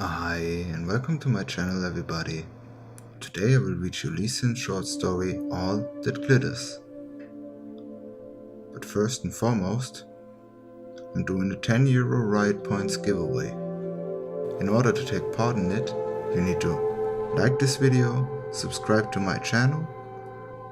Hi and welcome to my channel everybody. Today I will read you Lee's short story All That Glitters. But first and foremost, I'm doing a 10 euro Riot points giveaway. In order to take part in it, you need to like this video, subscribe to my channel,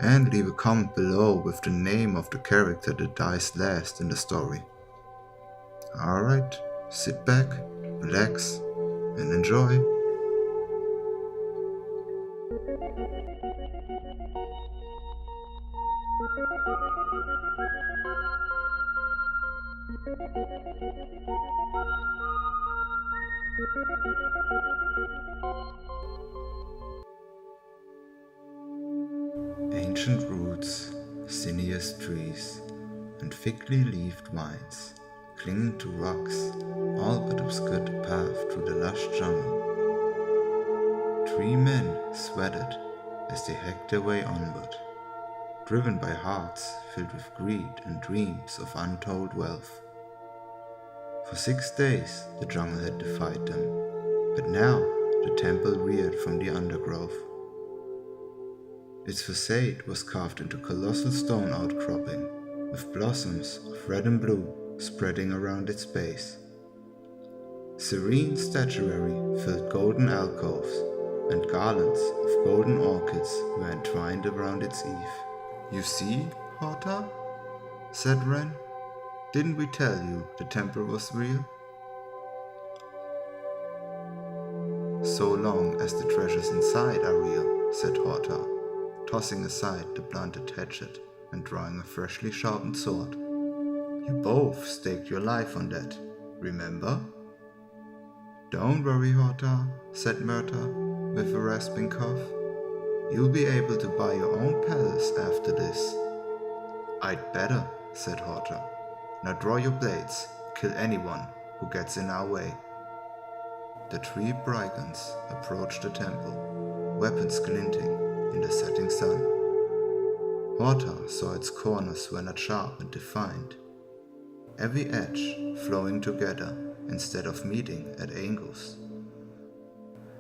and leave a comment below with the name of the character that dies last in the story. Alright, sit back, relax, and enjoy. Ancient roots, sinuous trees, and thickly leafed vines, clinging to rocks, all but obscured the path through the lush jungle. 3 men sweated as they hacked their way onward, driven by hearts filled with greed and dreams of untold wealth. For 6 days the jungle had defied them, but now the temple reared from the undergrowth. Its facade was carved into colossal stone outcropping, with blossoms of red and blue spreading around its base. Serene statuary filled golden alcoves, and garlands of golden orchids were entwined around its eave. "You see, Horta?" said Ren. "Didn't we tell you the temple was real?" "So long as the treasures inside are real," said Horta, tossing aside the blunted hatchet and drawing a freshly sharpened sword. "You both staked your life on that, remember?" "Don't worry, Horta," said Myrta, with a rasping cough. "You'll be able to buy your own palace after this." "I'd better," said Horta. "Now draw your blades, kill anyone who gets in our way." The 3 brigands approached the temple, weapons glinting in the setting sun. Horta saw its corners were not sharp and defined, every edge flowing together instead of meeting at angles.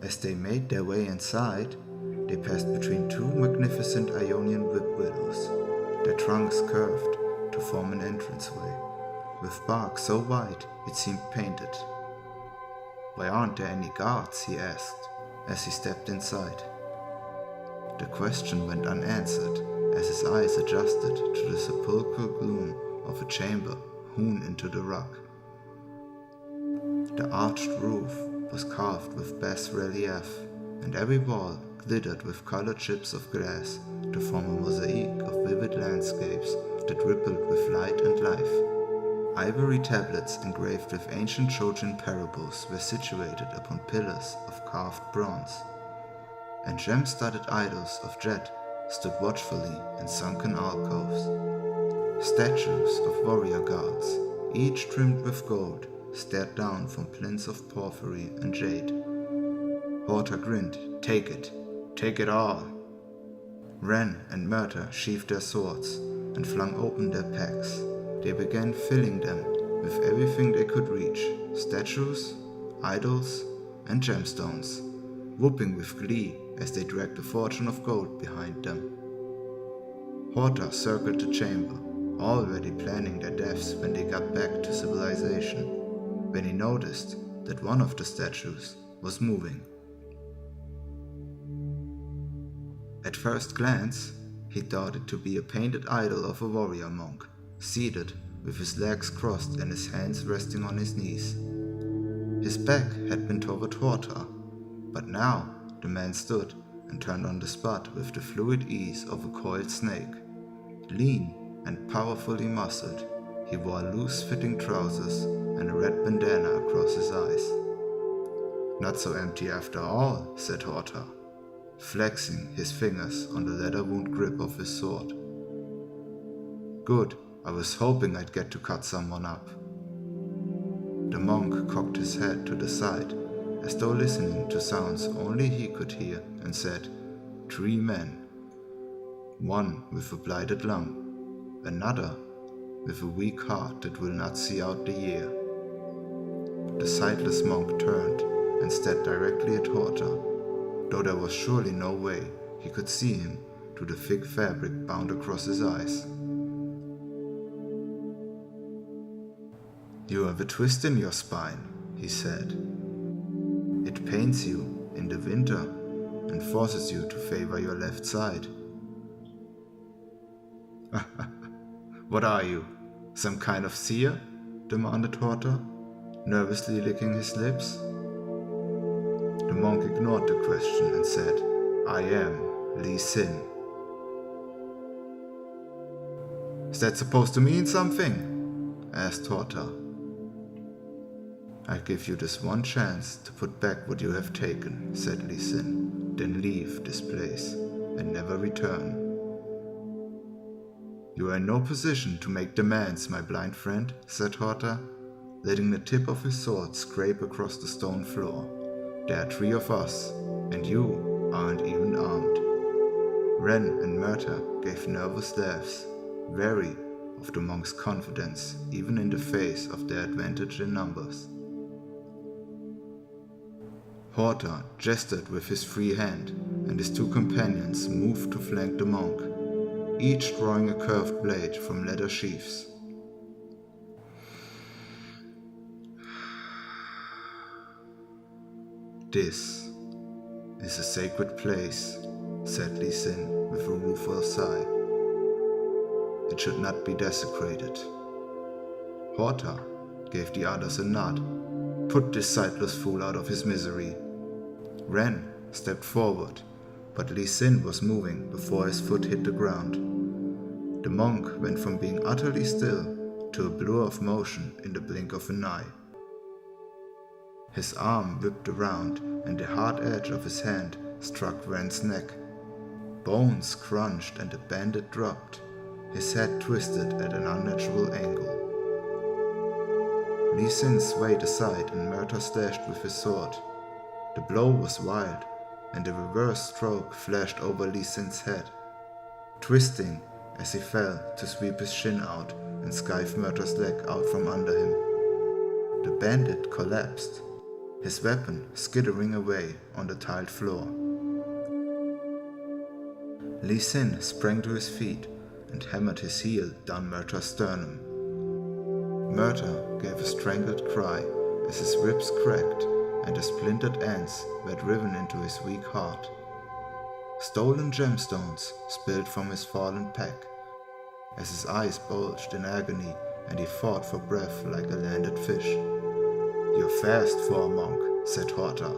As they made their way inside, they passed between 2 magnificent Ionian whip willows, their trunks curved to form an entranceway, with bark so wide it seemed painted. "Why aren't there any guards?" he asked as he stepped inside. The question went unanswered as his eyes adjusted to the sepulchral gloom of a chamber hewn into the rock. The arched roof was carved with bas-relief, and every wall glittered with colored chips of glass to form a mosaic of vivid landscapes that rippled with light and life. Ivory tablets engraved with ancient Trojan parables were situated upon pillars of carved bronze, and gem-studded idols of jet stood watchfully in sunken alcoves. Statues of warrior gods, each trimmed with gold, stared down from plinths of porphyry and jade. Horta grinned. Take it all!" Ren and Myrta sheathed their swords and flung open their packs. They began filling them with everything they could reach, statues, idols, and gemstones, whooping with glee as they dragged a fortune of gold behind them. Horta circled the chamber, already planning their deaths when they got back to civilization, when he noticed that one of the statues was moving. At first glance, he thought it to be a painted idol of a warrior monk, seated with his legs crossed and his hands resting on his knees. His back had been toward Horta, but now the man stood and turned on the spot with the fluid ease of a coiled snake. Lean and powerfully muscled, he wore loose-fitting trousers and a red bandana across his eyes. "Not so empty after all," said Horta, flexing his fingers on the leather wound grip of his sword. "Good, I was hoping I'd get to cut someone up." The monk cocked his head to the side, as though listening to sounds only he could hear, and said, "3 men. One with a blighted lung, another with a weak heart that will not see out the year." The sightless monk turned and stared directly at Horta, though there was surely no way he could see him through the thick fabric bound across his eyes. "You have a twist in your spine," he said. "It pains you in the winter and forces you to favor your left side." "What are you, some kind of seer?" demanded Horta, nervously licking his lips. The monk ignored the question and said, "I am Lee Sin." "Is that supposed to mean something?" asked Horta. "I give you this one chance to put back what you have taken," said Lee Sin, "then leave this place and never return." "You are in no position to make demands, my blind friend," said Horta, letting the tip of his sword scrape across the stone floor. "There are 3 of us, and you aren't even armed." Ren and Murta gave nervous laughs, wary of the monk's confidence even in the face of their advantage in numbers. Horta gestured with his free hand, and his 2 companions moved to flank the monk, each drawing a curved blade from leather sheaths. "This is a sacred place," said Lee Sin with a rueful sigh. "It should not be desecrated." Horta gave the others a nod. "Put this sightless fool out of his misery." Ren stepped forward, but Lee Sin was moving before his foot hit the ground. The monk went from being utterly still to a blur of motion in the blink of an eye. His arm whipped around and the hard edge of his hand struck Ren's neck. Bones crunched and the bandit dropped, his head twisted at an unnatural angle. Lee Sin swayed aside and Murta slashed with his sword. The blow was wild, and a reverse stroke flashed over Lee Sin's head, twisting as he fell to sweep his shin out and skive Murta's leg out from under him. The bandit collapsed, his weapon skittering away on the tiled floor. Lee Sin sprang to his feet and hammered his heel down Murta's sternum. Murta gave a strangled cry as his ribs cracked and the splintered ends were driven into his weak heart. Stolen gemstones spilled from his fallen pack as his eyes bulged in agony and he fought for breath like a landed fish. "You're fast for a monk," said Horta,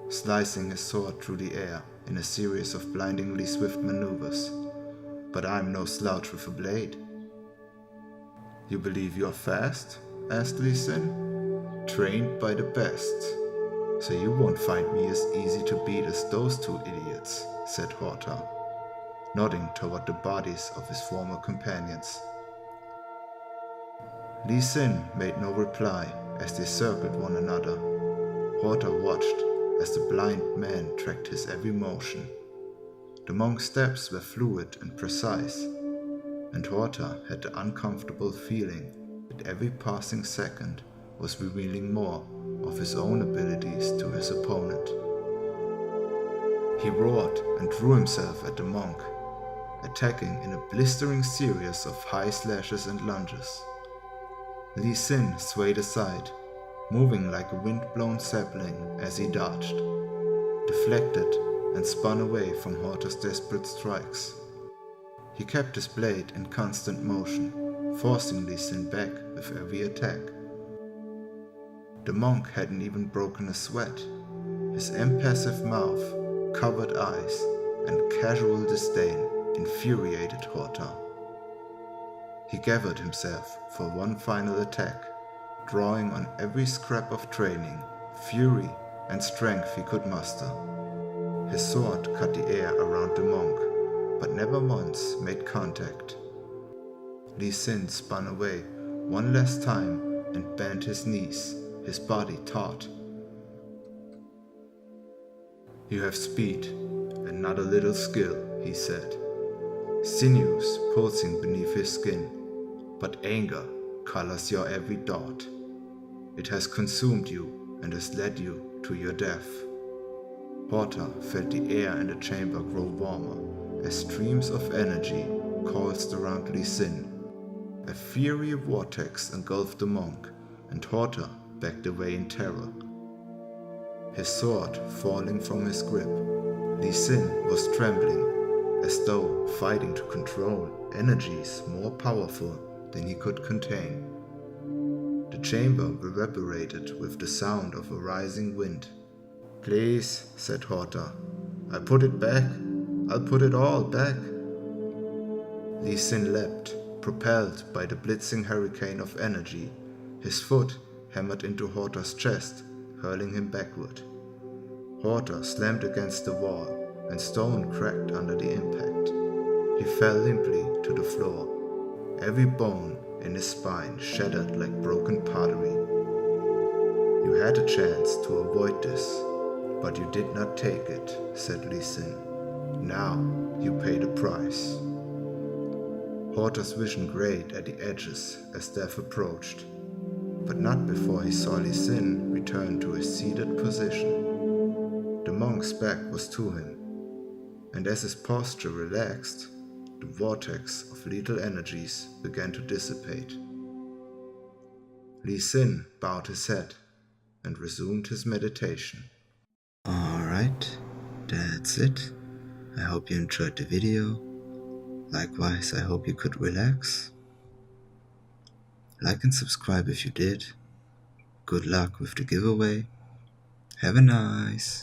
slicing his sword through the air in a series of blindingly swift maneuvers. "But I'm no slouch with a blade." "You believe you're fast?" asked Lee Sin. "Trained by the best. So you won't find me as easy to beat as those 2 idiots," said Horta, nodding toward the bodies of his former companions. Lee Sin made no reply as they circled one another. Horta watched as the blind man tracked his every motion. The monk's steps were fluid and precise, and Horta had the uncomfortable feeling that every passing second was revealing more of his own abilities to his opponent. He roared and threw himself at the monk, attacking in a blistering series of high slashes and lunges. Lee Sin swayed aside, moving like a wind-blown sapling as he dodged, deflected and spun away from Horta's desperate strikes. He kept his blade in constant motion, forcing Lee Sin back with every attack. The monk hadn't even broken a sweat. His impassive mouth, covered eyes, and casual disdain infuriated Horta. He gathered himself for one final attack, drawing on every scrap of training, fury, and strength he could muster. His sword cut the air around the monk, but never once made contact. Lee Sin spun away one last time and bent his knees, his body taut. "You have speed, and not a little skill," he said, sinews pulsing beneath his skin, but anger colors your every thought. It has consumed you and has led you to your death. Horta felt the air in the chamber grow warmer as streams of energy coalesced around Lee Sin. A fiery vortex engulfed the monk, and Horta backed away in terror. His sword falling from his grip, Lee Sin was trembling, as though fighting to control energies more powerful than he could contain. The chamber reverberated with the sound of a rising wind. "Please," said Horta, "I put it back. I'll put it all back." Lee Sin leapt, propelled by the blitzing hurricane of energy. His foot hammered into Horta's chest, hurling him backward. Horta slammed against the wall, and stone cracked under the impact. He fell limply to the floor, every bone in his spine shattered like broken pottery. "You had a chance to avoid this, but you did not take it," said Lee Sin. "Now you pay the price." Horta's vision grayed at the edges as death approached, but not before he saw Lee Sin return to his seated position. The monk's back was to him, and as his posture relaxed, the vortex of lethal energies began to dissipate. Lee Sin bowed his head and resumed his meditation. Alright, that's it. I hope you enjoyed the video. Likewise, I hope you could relax. Like and subscribe if you did. Good luck with the giveaway. Have a nice